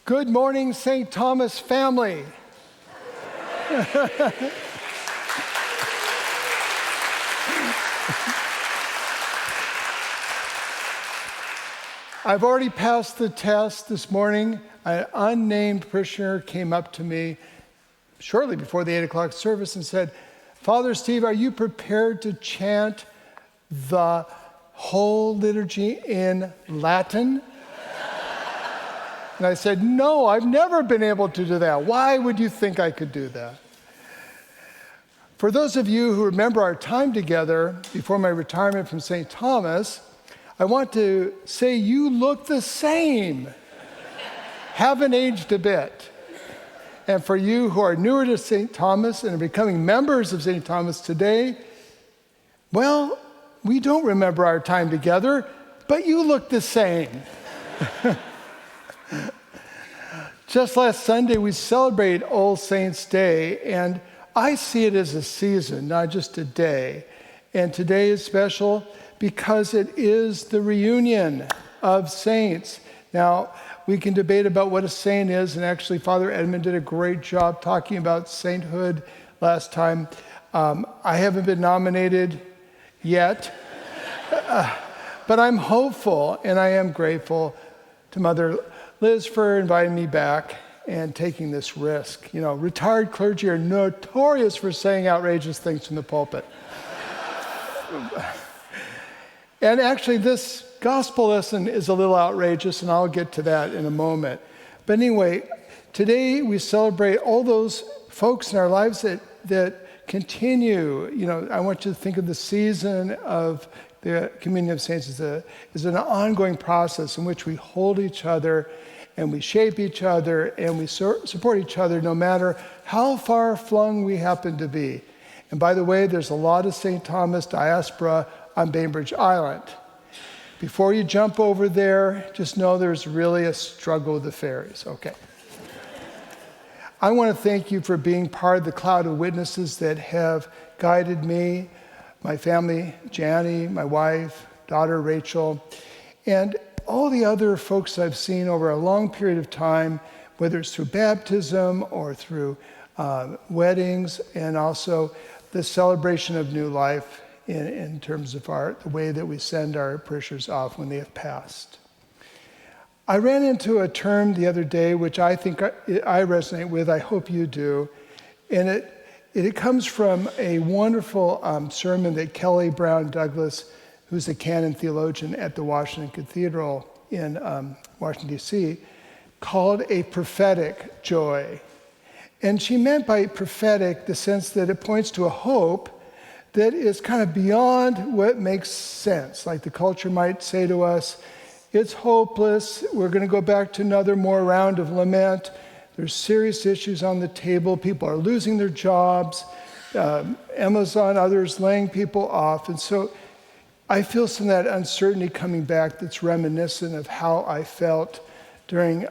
Good morning, St. Thomas family. I've already passed the test this morning. An unnamed parishioner came up to me shortly before the 8 o'clock service and said, "Father Steve, are you prepared to chant the whole liturgy in Latin?" And I said, "No, I've never been able to do that. Why would you think I could do that?" For those of you who remember our time together before my retirement from St. Thomas, I want to say you look the same. Haven't aged a bit. And for you who are newer to St. Thomas and are becoming members of St. Thomas today, well, we don't remember our time together, but you look the same. Just last Sunday, we celebrated All Saints' Day, and I see it as a season, not just a day. And today is special because it is the reunion of saints. Now, we can debate about what a saint is, and actually Father Edmund did a great job talking about sainthood last time. I haven't been nominated yet, but I'm hopeful, and I am grateful to Mother Liz for inviting me back and taking this risk. You know, retired clergy are notorious for saying outrageous things from the pulpit. And actually, this gospel lesson is a little outrageous, and I'll get to that in a moment. But anyway, today we celebrate all those folks in our lives that continue. You know, I want you to think of the season of the Communion of Saints as an ongoing process in which we hold each other and we shape each other and we support each other no matter how far flung we happen to be. And by the way, there's a lot of St. Thomas diaspora on Bainbridge Island. Before you jump over there, just know there's really a struggle with the ferries. Okay. I want to thank you for being part of the cloud of witnesses that have guided me, my family, Janie, my wife, daughter Rachel, and all the other folks I've seen over a long period of time, whether it's through baptism or through weddings, and also the celebration of new life in terms of the way that we send our parishioners off when they have passed. I ran into a term the other day, which I think I resonate with, I hope you do, and it comes from a wonderful sermon that Kelly Brown Douglas, who's a Canon theologian at the Washington Cathedral in Washington, D.C., called a prophetic joy. And she meant by prophetic the sense that it points to a hope that is kind of beyond what makes sense. Like the culture might say to us, it's hopeless, we're going to go back to another more round of lament. There's serious issues on the table. People are losing their jobs. Amazon, others laying people off. And so I feel some of that uncertainty coming back that's reminiscent of how I felt during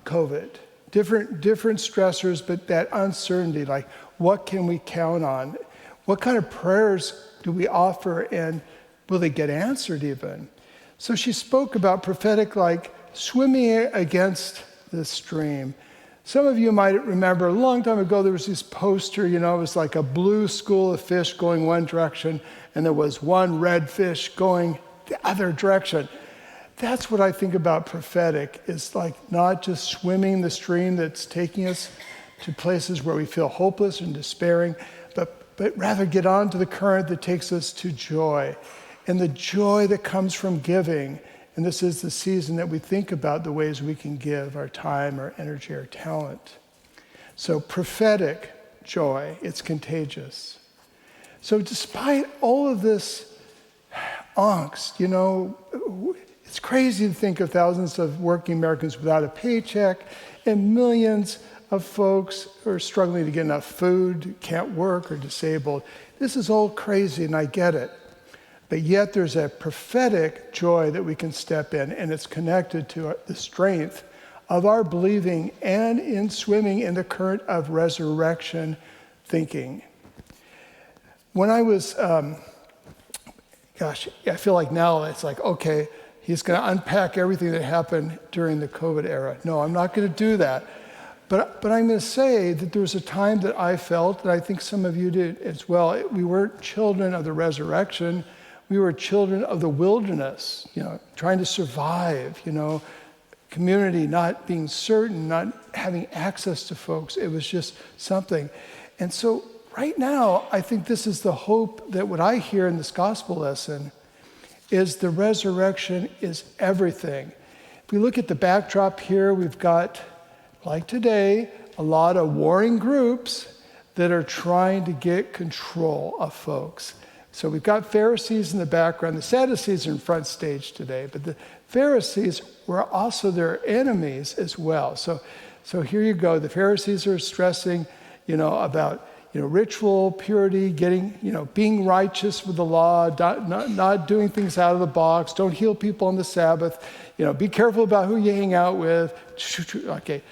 COVID. Different stressors, but that uncertainty, like what can we count on? What kind of prayers do we offer, and will they get answered even? So she spoke about prophetic like swimming against the stream. Some of you might remember a long time ago there was this poster, you know, it was like a blue school of fish going one direction and there was one red fish going the other direction. That's what I think about prophetic. It's like not just swimming the stream that's taking us to places where we feel hopeless and despairing, but rather get onto the current that takes us to joy. And the joy that comes from giving. And this is the season that we think about the ways we can give our time, our energy, our talent. So prophetic joy, it's contagious. So despite all of this angst, you know, it's crazy to think of thousands of working Americans without a paycheck and millions of folks who are struggling to get enough food, can't work, or disabled. This is all crazy, and I get it. But yet there's a prophetic joy that we can step in, and it's connected to the strength of our believing and in swimming in the current of resurrection thinking. When I was, I feel like now it's like, okay, he's going to unpack everything that happened during the COVID era. No, I'm not going to do that. But I'm going to say that there was a time that I felt, and I think some of you did as well, we weren't children of the resurrection. We were children of the wilderness, trying to survive, community, not being certain, not having access to folks. It was just something. And so right now, I think this is the hope that what I hear in this gospel lesson is the resurrection is everything. If we look at the backdrop here, we've got, like today, a lot of warring groups that are trying to get control of folks. So we've got Pharisees in the background. The Sadducees are in front stage today, but the Pharisees were also their enemies as well. So here you go. The Pharisees are stressing, about ritual purity, being righteous with the law, not doing things out of the box. Don't heal people on the Sabbath. Be careful about who you hang out with. Okay.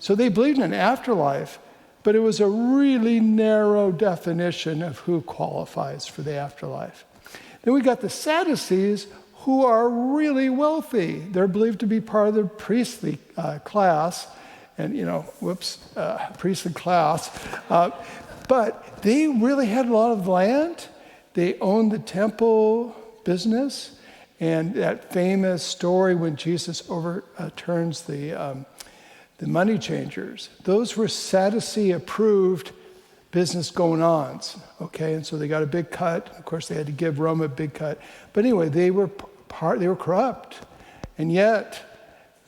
So they believed in an afterlife, but it was a really narrow definition of who qualifies for the afterlife. Then we got the Sadducees, who are really wealthy. They're believed to be part of the priestly class, and priestly class. But they really had a lot of land. They owned the temple business, and that famous story when Jesus overturns the money changers, those were Sadducee-approved business going-ons, okay? And so they got a big cut. Of course, they had to give Rome a big cut. But anyway, they were corrupt. And yet,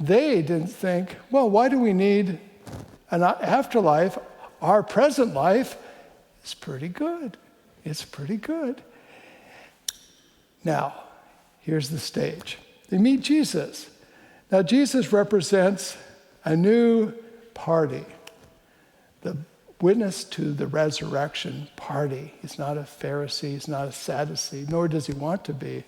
they didn't think, well, why do we need an afterlife? Our present life is pretty good. It's pretty good. Now, here's the stage. They meet Jesus. Now, Jesus represents a new party, the witness to the resurrection party. He's not a Pharisee, he's not a Sadducee, nor does he want to be.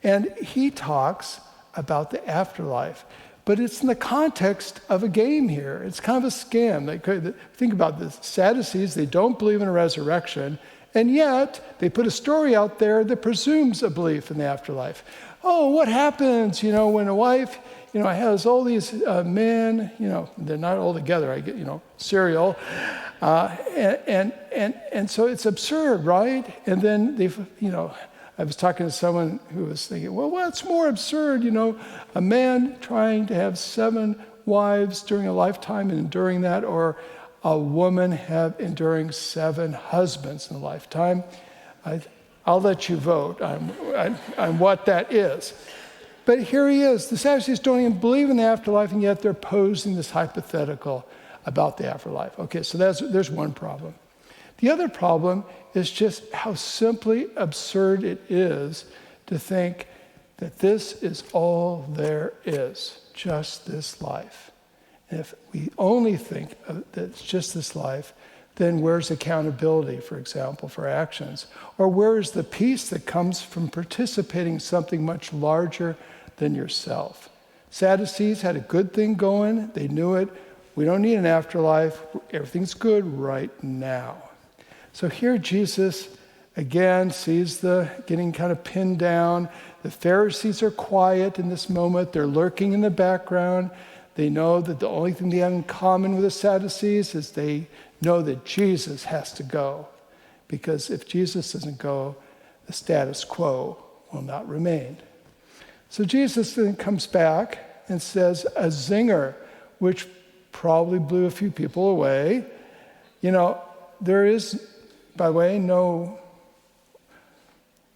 And he talks about the afterlife, but it's in the context of a game here. It's kind of a scam. Think about this. Sadducees, they don't believe in a resurrection, and yet they put a story out there that presumes a belief in the afterlife. Oh, what happens, when a wife has all these men, they're not all together, I get, serial. And so it's absurd, right? And then I was talking to someone who was thinking, well, what's more absurd, a man trying to have 7 wives during a lifetime and enduring that, or a woman enduring 7 husbands in a lifetime? I'll let you vote on what that is. But here he is. The Sadducees don't even believe in the afterlife, and yet they're posing this hypothetical about the afterlife. Okay, so there's one problem. The other problem is just how simply absurd it is to think that this is all there is, just this life. And if we only think that it's just this life, then where's accountability, for example, for actions? Or where is the peace that comes from participating in something much larger than yourself? Sadducees had a good thing going. They knew it. We don't need an afterlife. Everything's good right now. So here Jesus, again, sees the getting kind of pinned down. The Pharisees are quiet in this moment. They're lurking in the background. They know that the only thing they have in common with the Sadducees is they know that Jesus has to go. Because if Jesus doesn't go, the status quo will not remain. So Jesus then comes back and says a zinger, which probably blew a few people away. There is, by the way, no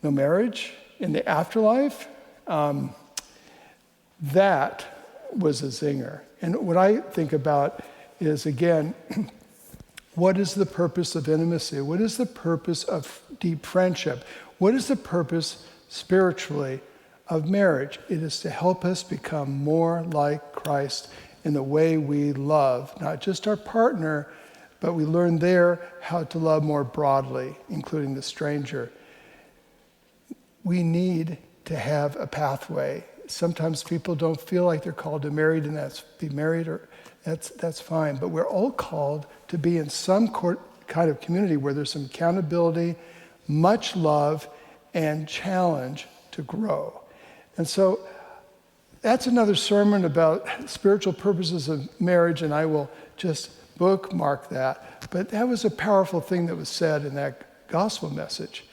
marriage in the afterlife. That was a zinger. And what I think about is, again, what is the purpose of intimacy? What is the purpose of deep friendship? What is the purpose spiritually of marriage? It is to help us become more like Christ in the way we love, not just our partner, but we learn there how to love more broadly, including the stranger. We need to have a pathway. Sometimes people don't feel like they're called to married, and be married, or that's fine. But we're all called to be in some kind of community where there's some accountability, much love, and challenge to grow. And so That's another sermon about spiritual purposes of marriage, and I will just bookmark that. But that was a powerful thing that was said in that gospel message.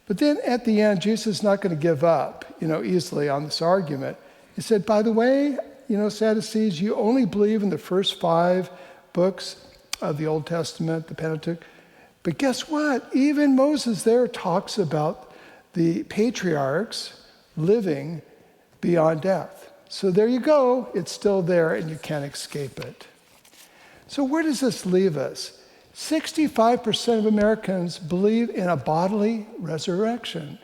But then at the end, Jesus is not going to give up, easily on this argument. He said, by the way, Sadducees, you only believe in the first 5 books of the Old Testament, the Pentateuch. But guess what? Even Moses there talks about the patriarchs living beyond death. So there you go. It's still there and you can't escape it. So where does this leave us? 65% of Americans believe in a bodily resurrection.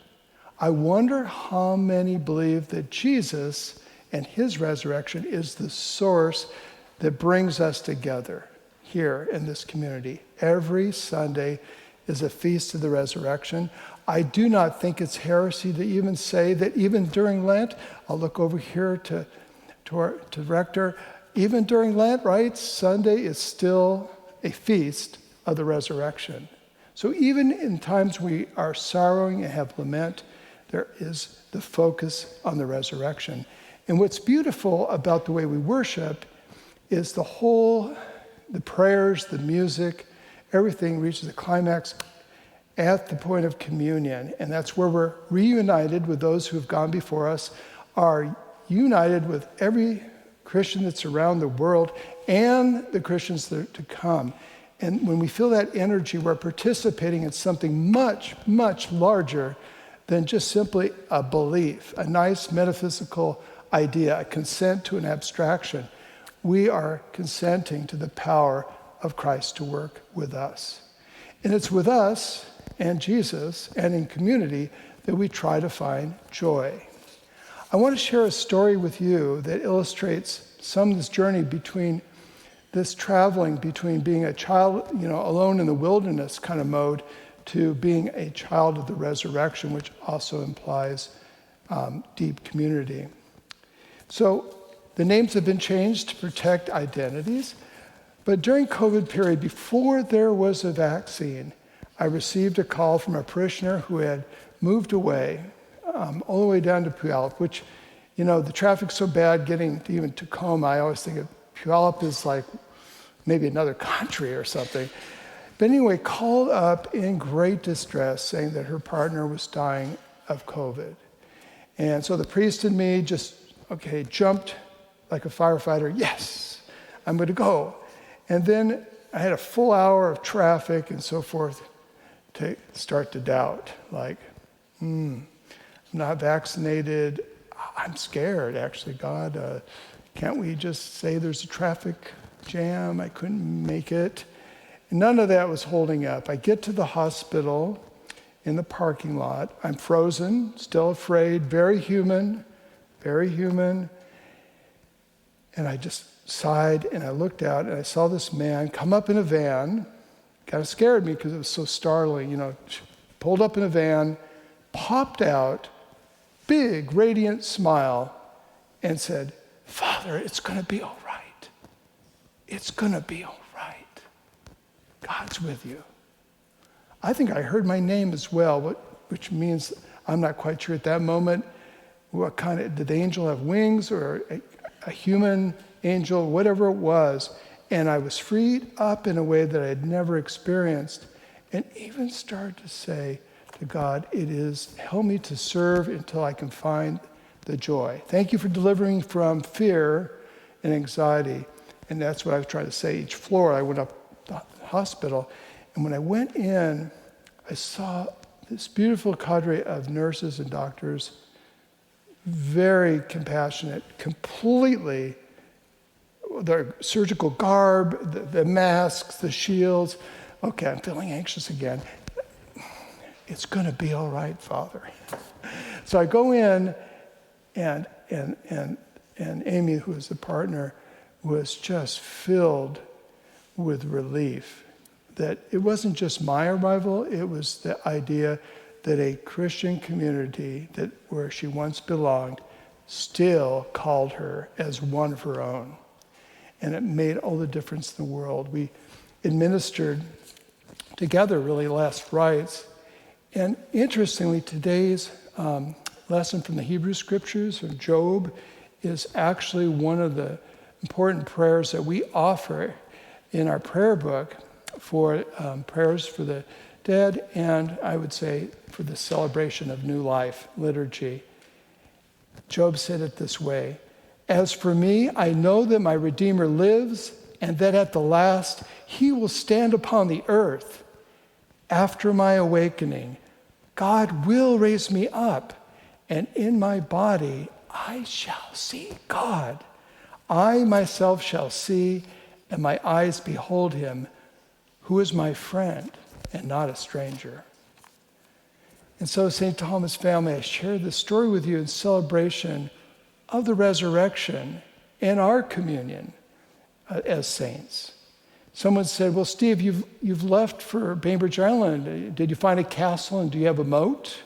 I wonder how many believe that Jesus and his resurrection is the source that brings us together here in this community. Every Sunday is a feast of the resurrection. I do not think it's heresy to even say that even during Lent, I'll look over here to Rector, even during Lent, right, Sunday is still a feast of the resurrection. So even in times we are sorrowing and have lament, there is the focus on the resurrection. And what's beautiful about the way we worship is the prayers, the music, everything reaches a climax at the point of communion. And that's where we're reunited with those who have gone before us, are united with every Christian that's around the world and the Christians that are to come. And when we feel that energy, we're participating in something much, much larger than just simply a belief, a nice metaphysical idea, a consent to an abstraction. We are consenting to the power of Christ to work with us. And it's with us and Jesus and in community that we try to find joy. I want to share a story with you that illustrates some of this journey between this traveling between being a child, alone in the wilderness kind of mode to being a child of the resurrection, which also implies deep community. So the names have been changed to protect identities, but during COVID period, before there was a vaccine, I received a call from a parishioner who had moved away all the way down to Puyallup, which, the traffic's so bad getting to even Tacoma, I always think of Puyallup is like maybe another country or something. But anyway, called up in great distress saying that her partner was dying of COVID. And so the priest and me just, jumped like a firefighter. Yes, I'm going to go. And then I had a full hour of traffic and so forth to start to doubt. Like, I'm not vaccinated. I'm scared, actually. God, can't we just say there's a traffic jam? I couldn't make it. None of that was holding up. I get to the hospital in the parking lot. I'm frozen, still afraid, very human. And I just sighed and I looked out and I saw this man come up in a van. Kind of scared me because it was so startling, pulled up in a van, popped out, big, radiant smile, and said, "Father, it's going to be all right. It's going to be all right. God's with you." I think I heard my name as well, which means I'm not quite sure at that moment what kind of, did the angel have wings or a human angel, whatever it was. And I was freed up in a way that I had never experienced, and even started to say to God, help me to serve until I can find the joy. Thank you for delivering from fear and anxiety. And that's what I was trying to say. Each floor, I went up the hospital, and when I went in, I saw this beautiful cadre of nurses and doctors, very compassionate, completely, their surgical garb, the masks, the shields. Okay, I'm feeling anxious again. It's going to be all right, Father. So I go in, and Amy, who is the partner, was just filled with relief that it wasn't just my arrival, it was the idea that a Christian community where she once belonged still called her as one of her own. And it made all the difference in the world. We administered together really last rites. And interestingly, today's lesson from the Hebrew Scriptures, from Job, is actually one of the important prayers that we offer in our prayer book for prayers for the dead, and I would say for the celebration of new life liturgy. Job said it this way: "As for me, I know that my Redeemer lives, and that at the last he will stand upon the earth. After my awakening, God will raise me up, and in my body I shall see God. I myself shall see, and my eyes behold him, who is my friend and not a stranger." And so, St. Thomas family, I share this story with you in celebration of the resurrection and our communion as saints. Someone said, "Well, Steve, you've left for Bainbridge Island. Did you find a castle and do you have a moat?"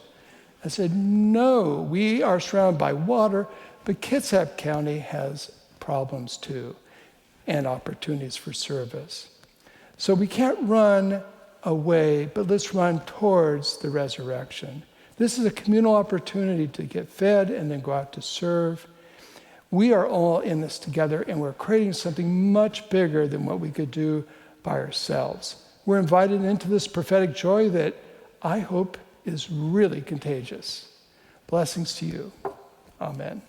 I said, "No, we are surrounded by water, but Kitsap County has problems too and opportunities for service. So we can't run away, but let's run towards the resurrection." This is a communal opportunity to get fed and then go out to serve. We are all in this together, and we're creating something much bigger than what we could do by ourselves. We're invited into this prophetic joy that I hope is really contagious. Blessings to you. Amen.